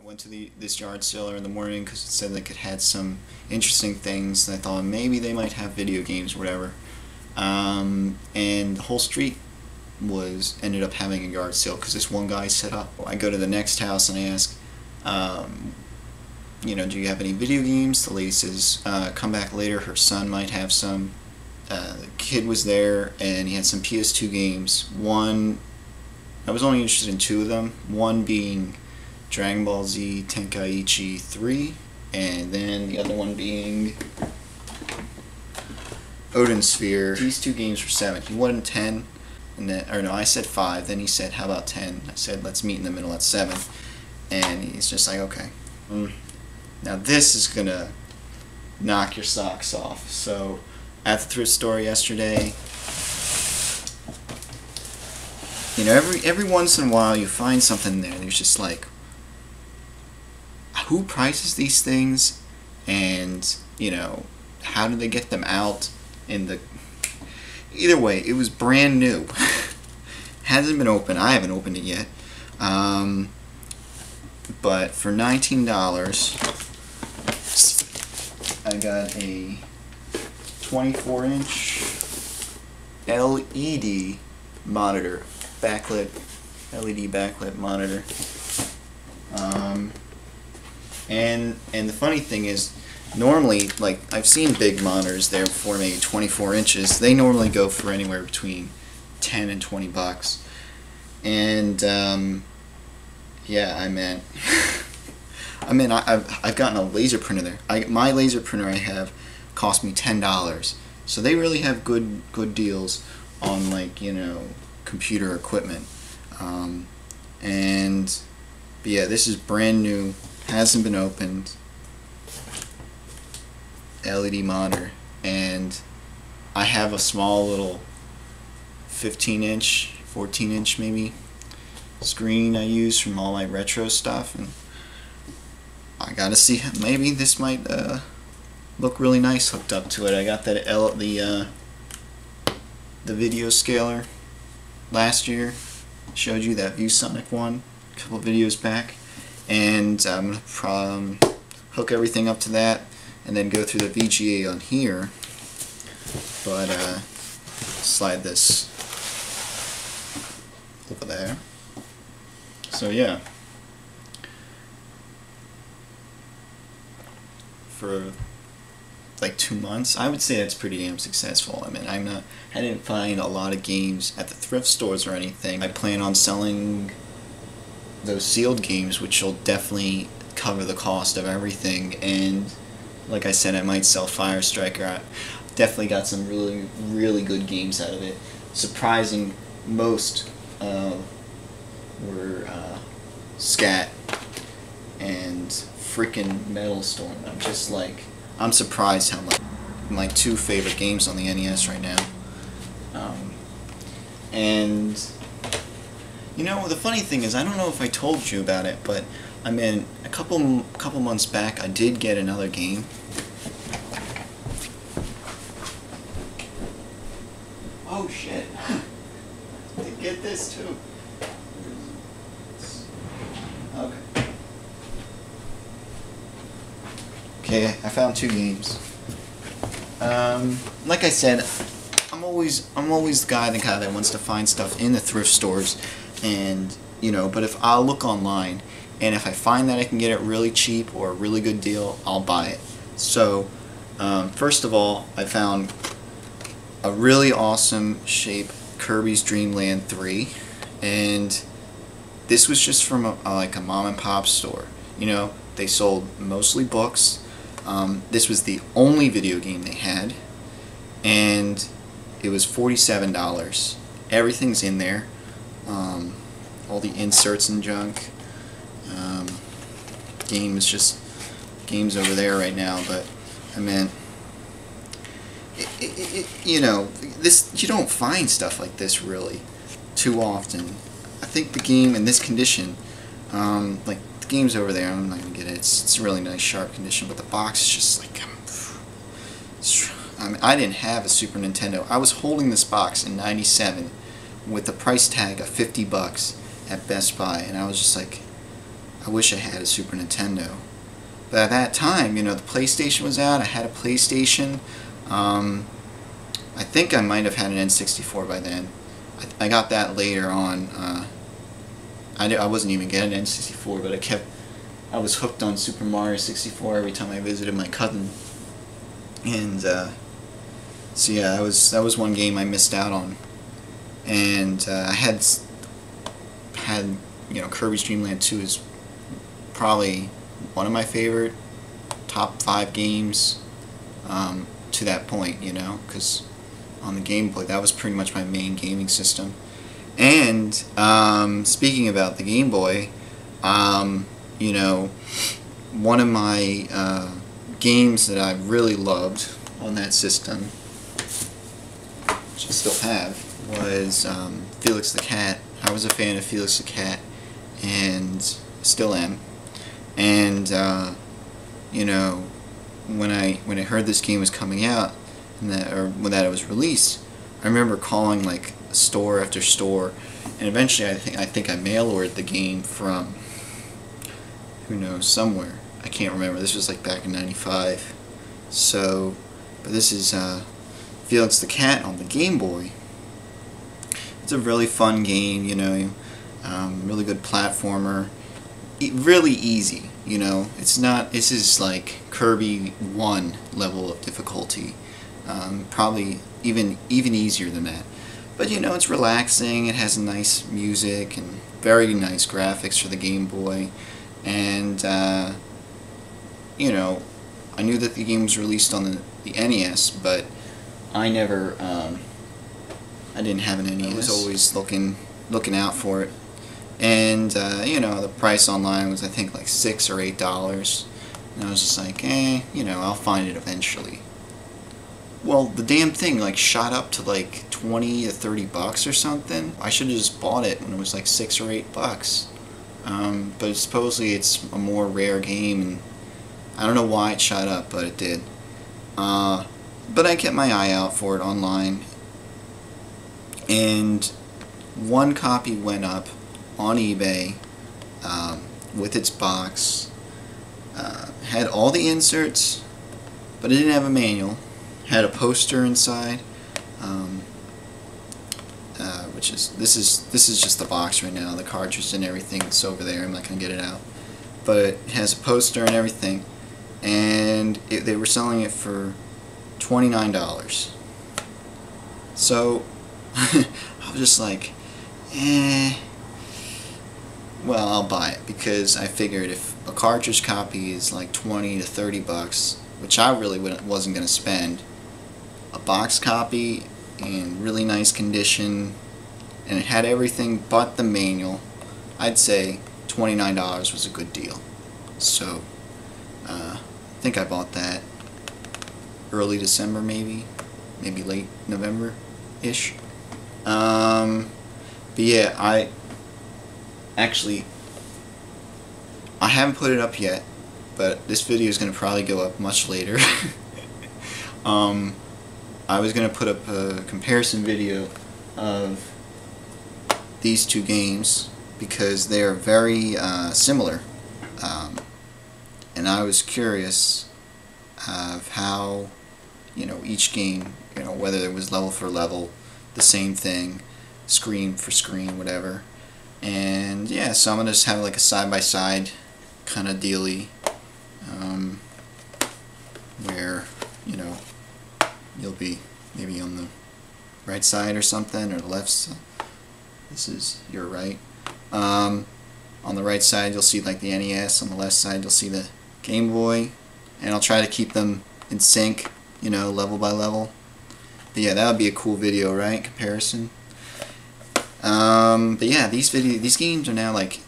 went to this yard sale in the morning because it said like it had some interesting things, and I thought maybe they might have video games or whatever. And the whole street ended up having a yard sale because this one guy set up. I go to the next house and I ask, you know, do you have any video games? The lady says, come back later, her son might have some. The kid was there and he had some PS2 games. One, I was only interested in two of them, one being Dragon Ball Z Tenkaichi 3, and then the other one being Odin Sphere. These two games were 7. He wanted 10, and then, or no, I said 5. Then he said, "How about 10?" I said, "Let's meet in the middle at 7." And he's just like, "Okay." Now this is gonna knock your socks off. So at the thrift store yesterday, you know, every once in a while you find something there. There's just like, who prices these things, and you know, how do they get them out? Either way, it was brand new. Hasn't been opened. I haven't opened it yet. But for $19, I got a 24-inch LED monitor, LED backlit monitor. And the funny thing is, normally, like, I've seen big monitors there before, maybe 24 inches. They normally go for anywhere between 10 and 20 bucks. And yeah, I've gotten a laser printer there. My laser printer I have cost me $10. So they really have good deals on, like, you know, computer equipment. But yeah, this is brand new, hasn't been opened. LED monitor, and I have a small little 15-inch, 14-inch maybe screen I use from all my retro stuff, and I gotta see, maybe this might look really nice hooked up to it. I got that the video scaler last year, showed you that ViewSonic one a couple videos back, and I'm gonna hook everything up to that and then go through the VGA on here, but slide this over there. So yeah, for like 2 months, I would say that's pretty damn successful. I mean, I didn't find a lot of games at the thrift stores or anything. I plan on selling those sealed games, which will definitely cover the cost of everything, and like I said, I might sell Fire Striker. I definitely got some really good games out of it. Surprising, most were Scat and freaking Metal Storm. I'm surprised how much my two favorite games on the NES right now. And you know, the funny thing is, I don't know if I told you about it, but I mean, a couple months back, I did get another game. Oh shit! I did get this too. Okay, I found 2 games. Like I said, I'm always the guy that wants to find stuff in the thrift stores, and you know. But if I'll look online, and if I find that I can get it really cheap or a really good deal, I'll buy it. So, first of all, I found a really awesome shape Kirby's Dream Land 3, and this was just from like a mom and pop store. You know, they sold mostly books. This was the only video game they had, and it was $47. Everything's in there, all the inserts and junk. Games over there right now, but I mean, you know, you don't find stuff like this really too often. I think the game in this condition, like the game's over there, I'm not gonna get it. It's a really nice, sharp condition, but the box is just like, I mean, I didn't have a Super Nintendo. I was holding this box in '97 with the price tag of $50 at Best Buy, and I was just like, I wish I had a Super Nintendo. But at that time, you know, the PlayStation was out. I had a PlayStation. I think I might have had an N64 by then. I got that later on. I wasn't even getting an N64, but I was hooked on Super Mario 64 every time I visited my cousin. And so yeah, that was one game I missed out on. And I had you know, Kirby's Dream Land 2 is probably one of my favorite top 5 games to that point, you know, because on the Game Boy that was pretty much my main gaming system. And speaking about the Game Boy, you know, one of my games that I really loved on that system, which I still have, was Felix the Cat. I was a fan of Felix the Cat, and still am. And you know, when I heard this game was coming out, and that it was released, I remember calling like store after store, and eventually I think I mail ordered the game from, who knows, somewhere. I can't remember. This was like back in '95. So, but this is Felix the Cat on the Game Boy. It's a really fun game, you know, really good platformer, really easy, you know. It's not. This is like Kirby 1 level of difficulty, probably even easier than that. But you know, it's relaxing. It has nice music and very nice graphics for the Game Boy, and you know, I knew that the game was released on the NES, but I never, I didn't have an NES. I was always looking out for it, and you know, the price online was I think like $6 or $8, and I was just like, you know, I'll find it eventually. Well, the damn thing like shot up to like 20 to 30 bucks or something. I should have just bought it when it was like $6 or $8. But supposedly it's a more rare game, and I don't know why it shot up, but it did. But I kept my eye out for it online, and one copy went up on eBay with its box. Had all the inserts, but it didn't have a manual. Had a poster inside, which is this is just the box right now. The cartridge and everything that's over there. I'm not gonna get it out, but it has a poster and everything, and they were selling it for $29. So I was just like, well, I'll buy it, because I figured if a cartridge copy is like 20 to 30 bucks, which I really wasn't going to spend, a box copy in really nice condition, and it had everything but the manual, I'd say $29 was a good deal. So I think I bought that early December, maybe late November-ish. But yeah, I haven't put it up yet, but this video is going to probably go up much later. I was going to put up a comparison video of these two games because they are very similar, and I was curious of how, you know, each game, you know, whether it was level for level, the same thing, screen for screen, whatever. And yeah, so I'm gonna just have like a side-by-side kind of dealy, where, you know, you'll be maybe on the right side or something, or the left side. This is your right. On the right side you'll see like the NES, on the left side you'll see the Game Boy, and I'll try to keep them in sync, you know, level by level. But yeah, that would be a cool video, right? Comparison. But yeah, these games are now like,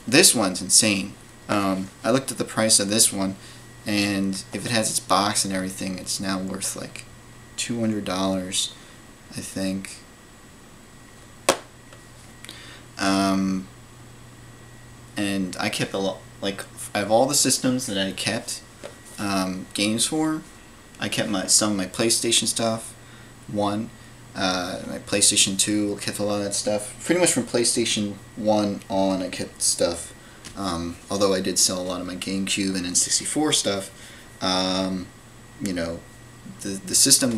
this one's insane. I looked at the price of this one, and if it has its box and everything, it's now worth like $200, I think. And I kept a lot, like, I have all the systems that I kept games for. I kept some of my PlayStation stuff, my PlayStation 2, kept a lot of that stuff. Pretty much from PlayStation 1 on, I kept stuff. Although I did sell a lot of my GameCube and N64 stuff, you know, the system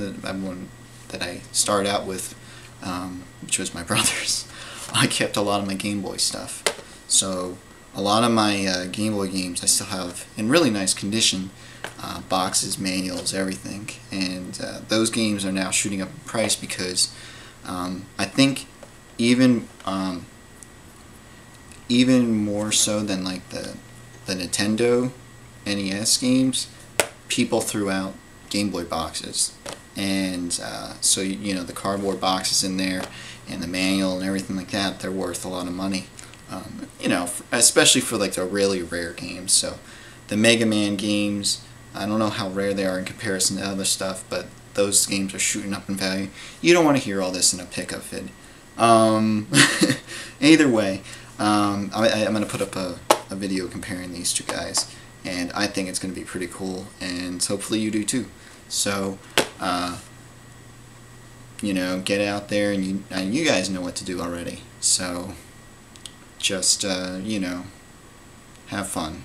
that I started out with, which was my brother's, I kept a lot of my Game Boy stuff. So a lot of my Game Boy games I still have in really nice condition, boxes, manuals, everything. And those games are now shooting up in price because I think even more so than like the Nintendo NES games, people threw out Game Boy boxes. And so, you know, the cardboard boxes in there and the manual and everything like that, they're worth a lot of money. You know, especially for like the really rare games. So the Mega Man games, I don't know how rare they are in comparison to other stuff, but those games are shooting up in value. You don't want to hear all this in a pickup vid. Either way, I'm going to put up a video comparing these two guys, and I think it's going to be pretty cool, and hopefully you do too. So, you know, get out there, and you guys know what to do already. So, just, you know, have fun.